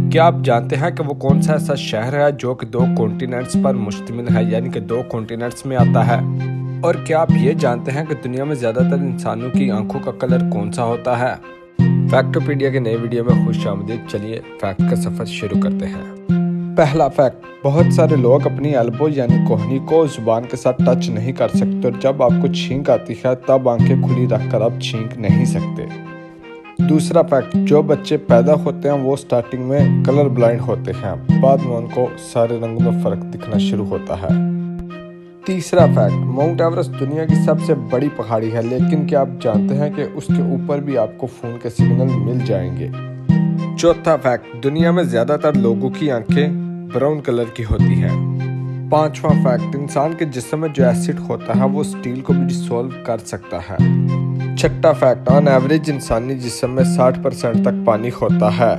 क्या आप जानते हैं कि वो कौन सा ऐसा शहर है जो कि 2 कॉन्टिनेंट्स पर मुश्तमिल है, यानी कि 2 कॉन्टिनेंट्स में आता है? और क्या आप ये जानते हैं कि दुनिया में ज़्यादातर इंसानों की आंखों का कलर कौन सा होता है? फैक्टोपीडिया के नए वीडियो में खुशामदीद। चलिए फैक्ट का सफ़र शुरू करते हैं। पहला फैक्ट, बहुत सारे लोग अपनी एल्बो यानी कोहनी को जुबान के साथ टच नहीं कर सकते और जब आपको छींक आती है तब आंखें खुली रखकर आप छींक नहीं सकते। दूसरा फैक्ट, जो बच्चे पैदा होते हैं वो स्टार्टिंग में कलर ब्लाइंड होते हैं, बाद में उनको सारे रंगों में फर्क दिखना शुरू होता है। तीसरा फैक्ट, माउंट एवरेस्ट दुनिया की सबसे बड़ी पहाड़ी है, लेकिन क्या आप जानते हैं कि उसके ऊपर भी आपको फोन के सिग्नल मिल जाएंगे। चौथा फैक्ट, दुनिया में ज्यादातर लोगों की आंखें ब्राउन कलर की होती हैं। पांचवा फैक्ट, इंसान के जिस्म में जो एसिड होता है वो स्टील को भी डिसॉल्व कर सकता है। छठा फैक्ट, ऑन एवरेज इंसानी जिस्म में 60% तक पानी होता है।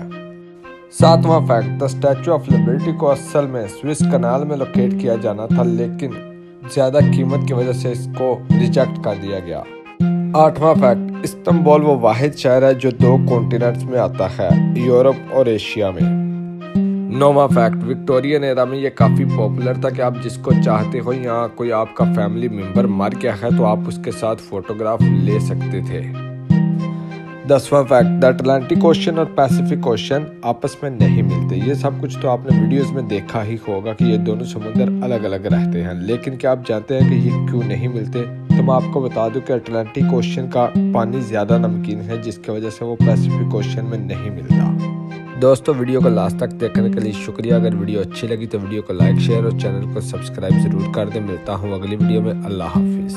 सातवां fact, the statue of liberty को असल में स्विस कनाल में लोकेट किया जाना था, लेकिन ज्यादा कीमत की वजह से इसको रिजेक्ट कर दिया गया। आठवां फैक्ट, इस्तांबुल वो वाहिद शहर है जो 2 कॉन्टिनेंट्स में आता है, यूरोप और एशिया में। नौवां फैक्ट, विक्टोरियन एरा में ये काफ़ी पॉपुलर था कि आप जिसको चाहते हो या कोई आपका फैमिली मेम्बर मर गया है तो आप उसके साथ फोटोग्राफ ले सकते थे। 10वां फैक्ट, द अटलांटिक ओशन और पैसिफिक ओशन आपस में नहीं मिलते। ये सब कुछ तो आपने वीडियोस में देखा ही होगा कि ये दोनों समुद्र अलग अलग रहते हैं, लेकिन क्या आप जानते हैं कि ये क्यों नहीं मिलते? तो मैं आपको बता दूं कि अटलांटिक ओशन का पानी ज़्यादा नमकीन है, जिसकी वजह से वो पैसिफिक ओशन में नहीं मिलता। दोस्तों, वीडियो को लास्ट तक देखने के लिए शुक्रिया। अगर वीडियो अच्छी लगी तो वीडियो को लाइक, शेयर और चैनल को सब्सक्राइब जरूर कर दें। मिलता हूँ अगली वीडियो में। अल्लाह हाफिज़।